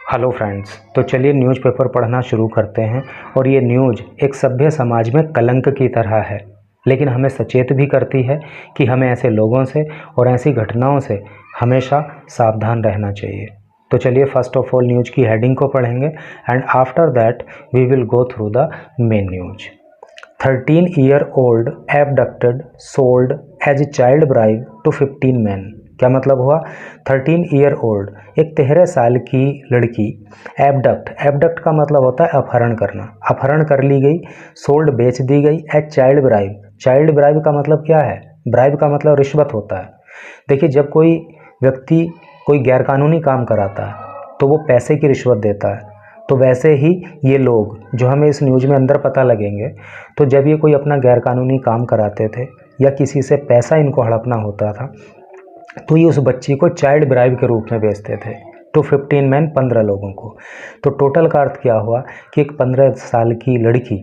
Hello friends, तो चलिए newspaper पढ़ना शुरू करते हैं। और ये न्यूज़ एक सभ्य समाज में कलंक की तरह है, लेकिन हमें सचेत भी करती है कि हमें ऐसे लोगों से और ऐसी घटनाओं से हमेशा सावधान रहना चाहिए। तो चलिए फर्स्ट ऑफ ऑल न्यूज़ की हेडिंग को पढ़ेंगे and after that we will go through the main news. 13-year-old abducted, sold as a child bribe to 15 men। क्या मतलब हुआ? 13-year-old एक 13 साल की लड़की एबडक्ट का मतलब होता है अपहरण करना, अपहरण कर ली गई, सोल्ड बेच दी गई, एज चाइल्ड ब्राइब का मतलब क्या है? ब्राइब का मतलब रिश्वत होता है। देखिए, जब कोई व्यक्ति कोई गैरकानूनी काम कराता है तो वो पैसे की रिश्वत देता है। तो वैसे ही ये लोग जो हमें इस न्यूज़ में अंदर पता लगेंगे, तो जब ये कोई अपना गैरकानूनी काम कराते थे या किसी से पैसा इनको हड़पना होता था तो ये उस बच्ची को चाइल्ड ब्राइब के रूप में बेचते थे। तो 15 मैन 15 लोगों को। तो टोटल का अर्थ क्या हुआ कि एक 15 साल की लड़की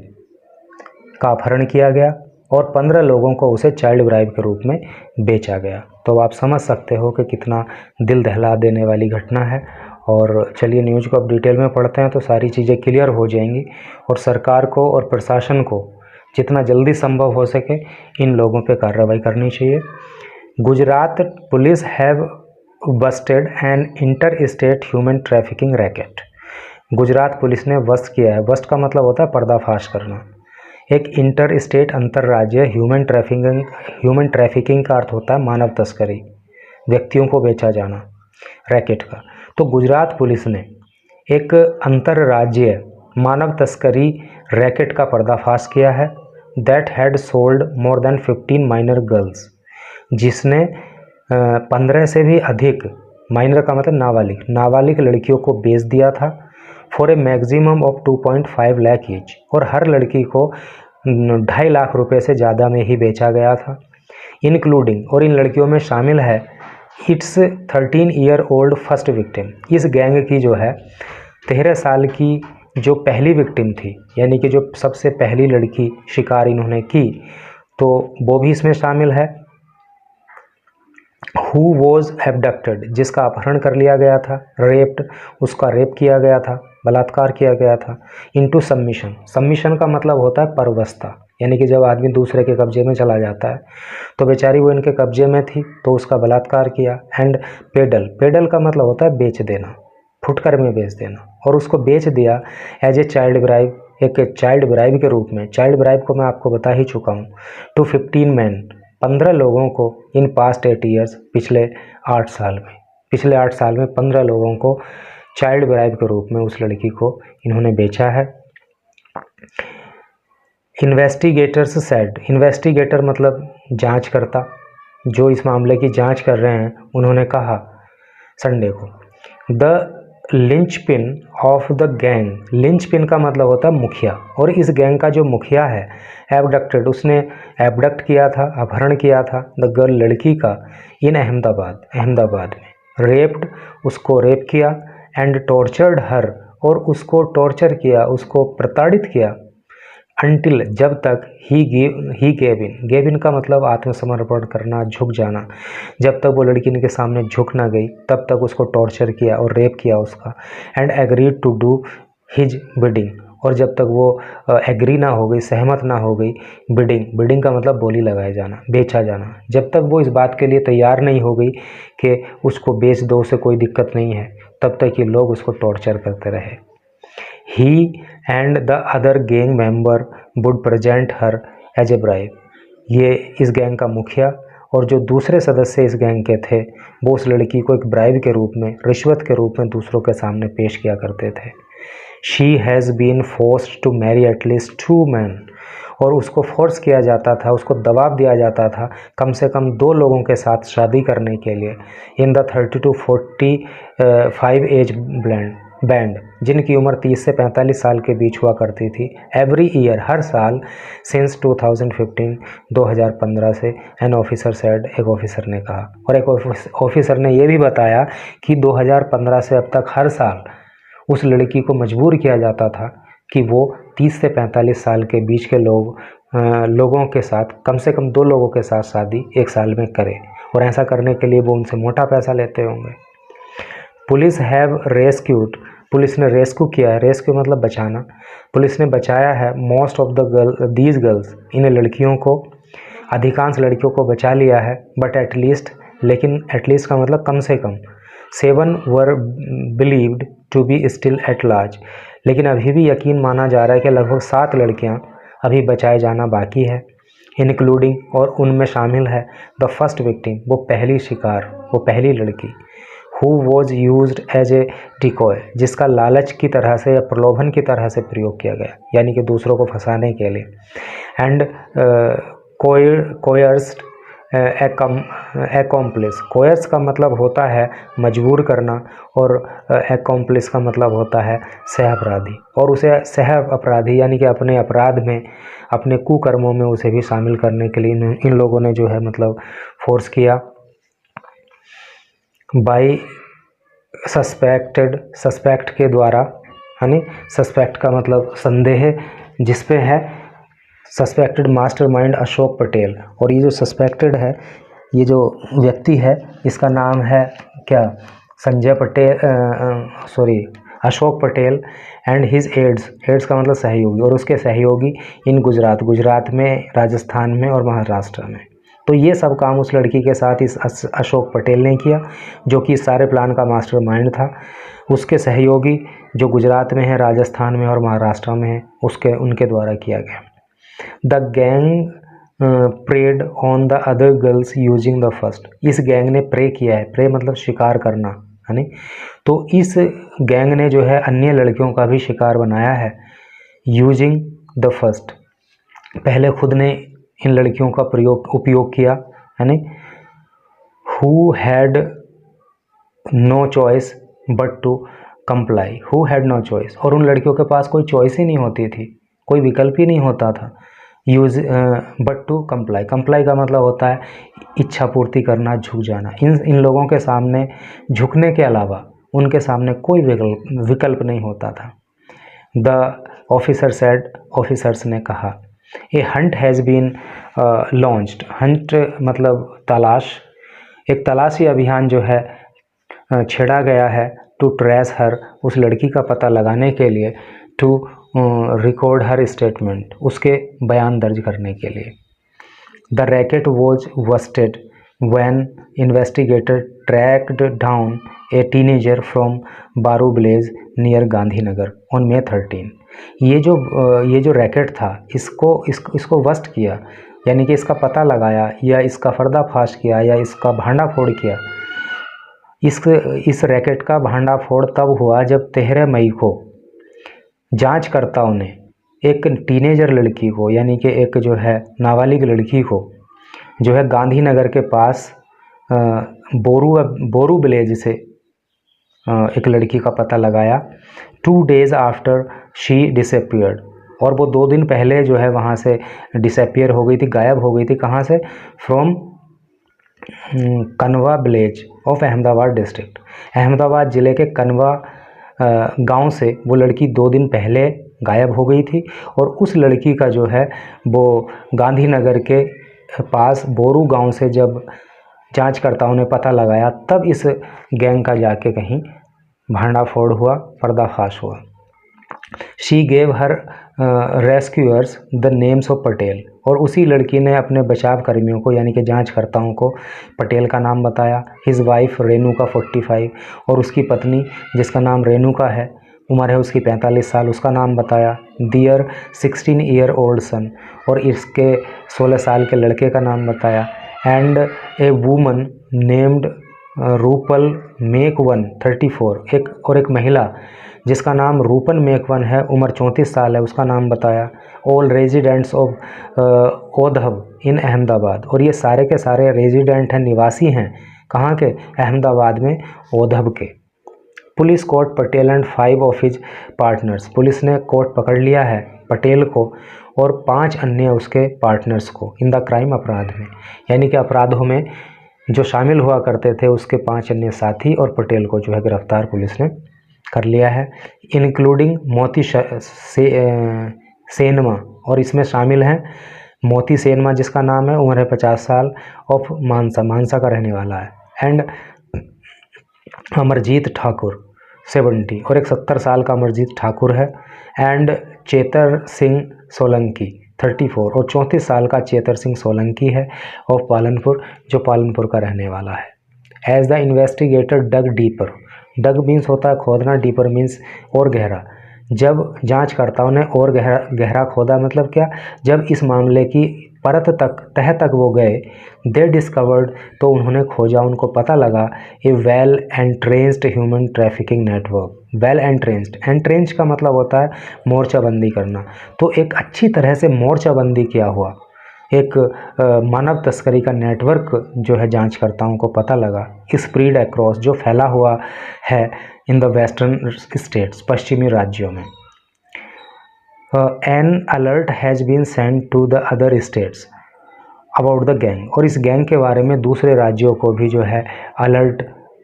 का अपहरण किया गया और 15 लोगों को उसे चाइल्ड ब्राइब के रूप में बेचा गया। तो आप समझ सकते हो कि कितना दिल दहला देने वाली घटना है। और चलिए न्यूज़ को अब डिटेल में पढ़ते हैं तो सारी चीज़ें क्लियर हो जाएंगी और सरकार को और प्रशासन को जितना जल्दी संभव हो सके इन लोगों पे कार्रवाई करनी चाहिए। Gujarat police have busted an inter state human trafficking racket. Gujarat police ने बस्ट किया है। बस्ट का मतलब होता है पर्दाफाश करना। एक इंटर स्टेट अंतर्राज्यीय ह्यूमन ट्रैफिकिंग का अर्थ होता है मानव तस्करी, व्यक्तियों को बेचा जाना, रैकेट का। तो गुजरात पुलिस ने एक अंतर्राज्यीय मानव तस्करी रैकेट का पर्दाफाश किया है। That had sold more than 15 minor girls, जिसने 15 से भी अधिक, माइनर का मतलब नाबालिग लड़कियों को बेच दिया था। For a maximum of 2.5 lakh each, और हर लड़की को 2.5 लाख रुपए से ज़्यादा में ही बेचा गया था। इंक्लूडिंग, और इन लड़कियों में शामिल है इट्स 13-year-old फर्स्ट विक्टिम। इस गैंग की जो है 13 साल की जो पहली विक्टिम थी, यानी कि जो सबसे पहली लड़की शिकार इन्होंने की, तो वो भी इसमें शामिल है। हु वॉज एबडक्टेड, जिसका अपहरण कर लिया गया था। रेप्ड, उसका रेप किया गया था, बलात्कार किया गया था। इनटू सबमिशन का मतलब होता है परवस्ता, यानी कि जब आदमी दूसरे के कब्जे में चला जाता है, तो बेचारी वो इनके कब्जे में थी तो उसका बलात्कार किया। एंड पेडल का मतलब होता है बेच देना, फुटकर में बेच देना, और उसको बेच दिया एज ए चाइल्ड ब्राइब, एक चाइल्ड ब्राइब के रूप में। चाइल्ड ब्राइब को मैं आपको बता ही चुका हूँ। टू 15 मैन, 15 लोगों को इन पास्ट 8 ईयर्स, पिछले 8 साल में 15 लोगों को चाइल्ड ब्राइब के रूप में उस लड़की को इन्होंने बेचा है। इन्वेस्टिगेटर्स सेड, इन्वेस्टिगेटर मतलब जांचकर्ता, जो इस मामले की जांच कर रहे हैं, उन्होंने कहा संडे को, the linchpin of the gang, linchpin का मतलब होता है मुखिया, और इस गैंग का जो मुखिया है एबडक्टेड, उसने एबडक्ट किया था, अपहरण किया था द गर्ल, लड़की का, इन अहमदाबाद में। रेप्ड, उसको रेप किया, एंड टॉर्चर्ड हर, और उसको टॉर्चर किया, उसको प्रताड़ित किया, अनटिल, जब तक ही गेव इन का मतलब आत्मसमर्पण करना, झुक जाना, जब तक वो लड़की इनके सामने झुक ना गई तब तक उसको टॉर्चर किया और रेप किया उसका। And agreed to do his bidding, और जब तक वो एग्री ना हो गई, सहमत ना हो गई, बिडिंग का मतलब बोली लगाया जाना, बेचा जाना, जब तक वो इस बात के लिए तैयार नहीं हो गई कि उसको बेच दो, उसे कोई दिक्कत नहीं है, तब तक ये लोग उसको टॉर्चर करते रहे। He and the other gang member would present her as a bribe। ये इस गैंग का मुखिया और जो दूसरे सदस्य इस गैंग के थे वो उस लड़की को एक ब्राइब के रूप में, रिश्वत के रूप में दूसरों के सामने पेश किया करते थे। She has been forced to marry at least 2 men, और उसको फोर्स किया जाता था, उसको दबाव दिया जाता था कम से कम 2 लोगों के साथ शादी करने के लिए। In the 30 to 45 as band, जिनकी उम्र 30 से 45 साल के बीच हुआ करती थी। एवरी ईयर, हर साल, सिंस 2015, 2015 से, एन ऑफिसर सेड, एक ऑफिसर ने कहा, और एक ऑफिसर ने यह भी बताया कि 2015 से अब तक हर साल उस लड़की को मजबूर किया जाता था कि वो 30 से 45 साल के बीच के लोगों के साथ, कम से कम 2 लोगों के साथ शादी एक साल में करे, और ऐसा करने के लिए वो उनसे मोटा पैसा लेते होंगे। पुलिस हैव रेस्क्यूड पुलिस ने रेस्क्यू किया है, रेस्क्यू मतलब बचाना, पुलिस ने बचाया है मोस्ट ऑफ दीज गर्ल्स, इन लड़कियों को, अधिकांश लड़कियों को बचा लिया है, बट एटलीस्ट, लेकिन एटलीस्ट का मतलब कम से कम, 7 were believed to be still at large, लेकिन अभी भी यकीन माना जा रहा है कि लगभग 7 लड़कियां अभी बचाए जाना बाकी है, इंक्लूडिंग, और उनमें शामिल है द फर्स्ट विक्टिम, वो पहली शिकार, वो पहली लड़की, who was used as a decoy, जिसका लालच की तरह से या प्रलोभन की तरह से प्रयोग किया गया, यानी कि दूसरों को फंसाने के लिए, एंड कोयर्स्ड एकॉम्प्लिस, कोयर्स का मतलब होता है मजबूर करना, और एकॉम्प्लिस का मतलब होता है सह अपराधी, और उसे सह अपराधी यानी कि अपने अपराध में, अपने कुकर्मों में उसे भी शामिल करने के लिए इन लोगों ने जो है मतलब फोर्स किया। बाई सस्पेक्ट के द्वारा, यानी सस्पेक्ट का मतलब संदेह जिस पे है, सस्पेक्टेड मास्टरमाइंड अशोक पटेल, और ये जो सस्पेक्टेड है, ये जो व्यक्ति है, इसका नाम है क्या, Sanjay Patel, Ashok Patel, and his aides का मतलब सहयोगी, और उसके सहयोगी इन गुजरात में, राजस्थान में और महाराष्ट्र में। तो ये सब काम उस लड़की के साथ इस अशोक पटेल ने किया, जो कि इस सारे प्लान का मास्टरमाइंड था। उसके सहयोगी जो गुजरात में है, राजस्थान में और महाराष्ट्र में है, उनके द्वारा किया गया। The gang preyed on the other girls using the first, इस गैंग ने प्रे किया है, प्रे मतलब शिकार करना, है नी, तो इस गैंग ने जो है अन्य लड़कियों का भी शिकार बनाया है, यूजिंग द फर्स्ट, पहले खुद ने इन लड़कियों का उपयोग किया, है नी, who had no choice but to comply, who had no choice, और उन लड़कियों के पास कोई चॉइस ही नहीं होती थी, कोई विकल्प ही नहीं होता था, बट टू कंप्लाई, कंप्लाई का मतलब होता है इच्छा पूर्ति करना, झुक जाना, इन लोगों के सामने झुकने के अलावा उनके सामने कोई विकल्प नहीं होता था। द ऑफिसर सेड, ऑफिसर्स ने कहा, a hunt has been launched, hunt मतलब तलाश, एक तलाशी अभियान जो है छेड़ा गया है, टू ट्रेस हर, उस लड़की का पता लगाने के लिए, टू रिकॉर्ड हर स्टेटमेंट, उसके बयान दर्ज करने के लिए। The racket was busted when investigator tracked down a teenager from Baru village near Gandhinagar on May 13। ये जो रैकेट था, इसको बस्ट किया, यानी कि इसका पता लगाया या इसका पर्दाफाश किया या इसका भांडाफोड़ किया। इस रैकेट का भांडाफोड़ तब हुआ जब 13 मई को जांचकर्ताओं ने एक टीनेजर लड़की को, यानी कि एक जो है नाबालिग लड़की को, जो है गांधीनगर के पास बोरू विलेज से एक लड़की का पता लगाया, 2 days आफ्टर शी डिसअपीयर्ड, और वो 2 दिन पहले जो है वहाँ से डिसअपीयर हो गई थी, गायब हो गई थी, कहाँ से, फ्रॉम कनवा village of Ahmedabad district, Ahmedabad ज़िले के कनवा गांव से वो लड़की 2 दिन पहले गायब हो गई थी, और उस लड़की का जो है वो गांधीनगर के पास बोरू गांव से जब जांचकर्ताओं ने पता लगाया, तब इस गैंग का जाके कहीं भांडाफोड़ हुआ, पर्दाफाश हुआ। She gave her rescuers the names of Patel, और उसी लड़की ने अपने बचाव कर्मियों को, यानी कि जांचकर्ताओं को पटेल का नाम बताया। हिज वाइफ रेणुका 45, और उसकी पत्नी जिसका नाम रेणुका है, उम्र है उसकी 45 साल, उसका नाम बताया। दियर 16 ईयर ओल्ड सन, और इसके 16 साल के लड़के का नाम बताया। And a woman named Rupal Macwan 34, एक महिला जिसका नाम रूपन मेकवन है, उम्र 34 साल है, उसका नाम बताया। ऑल रेजिडेंट्स ऑफ ओधव इन अहमदाबाद, और ये सारे के सारे रेजिडेंट हैं, निवासी हैं, कहाँ के, अहमदाबाद में ओधव के। Police court Patel and 5 of his partners, police ने कोर्ट पकड़ लिया है पटेल को और 5 अन्य उसके पार्टनर्स को इन द क्राइम, अपराध में, यानी कि अपराधों में जो शामिल हुआ करते थे उसके 5 अन्य साथी और पटेल को जो है गिरफ्तार पुलिस ने कर लिया है, इंक्लूडिंग मोती सेनमा, और इसमें शामिल हैं मोती सेनमा जिसका नाम है, उम्र है 50 साल, ऑफ मानसा का रहने वाला है। एंड अमरजीत ठाकुर 70 और एक 70 साल का अमरजीत ठाकुर है। एंड चेतर सिंह सोलंकी 34 और 34 साल का चेतर सिंह सोलंकी है ऑफ पालनपुर, जो पालनपुर का रहने वाला है। As the investigator dug deeper, dug means होता है खोदना, डीपर मीन्स और गहरा। जब जांचकर्ताओं ने और गहरा खोदा मतलब क्या, जब इस मामले की परत तक तह तक वो गए, दे डिस्कवर्ड तो उन्होंने खोजा, उनको पता लगा a well entrenched human trafficking network. Well entrenched, entrench का मतलब होता है मोर्चाबंदी करना, तो एक अच्छी तरह से मोर्चाबंदी किया हुआ एक मानव तस्करी का नेटवर्क जो है जांचकर्ताओं को पता लगा, स्प्रीड अक्रॉस, जो फैला हुआ है इन द वेस्टर्न स्टेट्स, पश्चिमी राज्यों में। An alert has been send to the other states about the gang, और इस गैंग के बारे में दूसरे राज्यों को भी जो है अलर्ट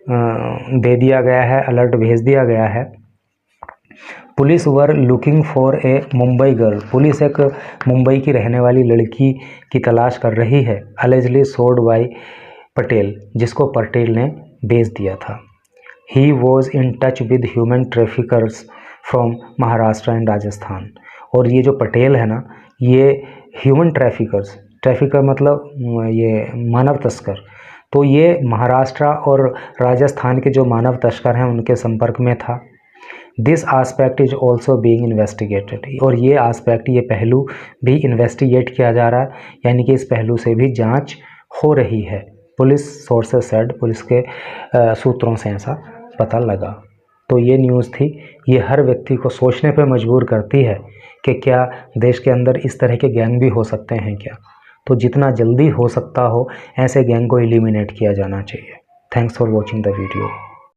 दे दिया गया है, अलर्ट भेज दिया गया है। Police were looking for a Mumbai girl, police एक मुंबई की रहने वाली लड़की की तलाश कर रही है, अलेजली सोल्ड बाई पटेल, जिसको पटेल ने बेच दिया था। He was in touch with human traffickers from Maharashtra and Rajasthan, और ये जो पटेल है ना, ये ह्यूमन ट्रैफिकर्स, ट्रैफिकर मतलब ये मानव तस्कर, तो ये महाराष्ट्र और राजस्थान के जो मानव तस्कर हैं उनके संपर्क में था। This aspect is also being investigated, और ये आस्पेक्ट, ये पहलू भी इन्वेस्टिगेट किया जा रहा है, यानी कि इस पहलू से भी जांच हो रही है। पुलिस सोर्सेज सेड, पुलिस के सूत्रों से ऐसा पता लगा। तो ये न्यूज़ थी, ये हर व्यक्ति को सोचने पर मजबूर करती है कि क्या देश के अंदर इस तरह के गैंग भी हो सकते हैं क्या। तो जितना जल्दी हो सकता हो ऐसे गैंग को एलिमिनेट किया जाना चाहिए। Thanks for watching the video.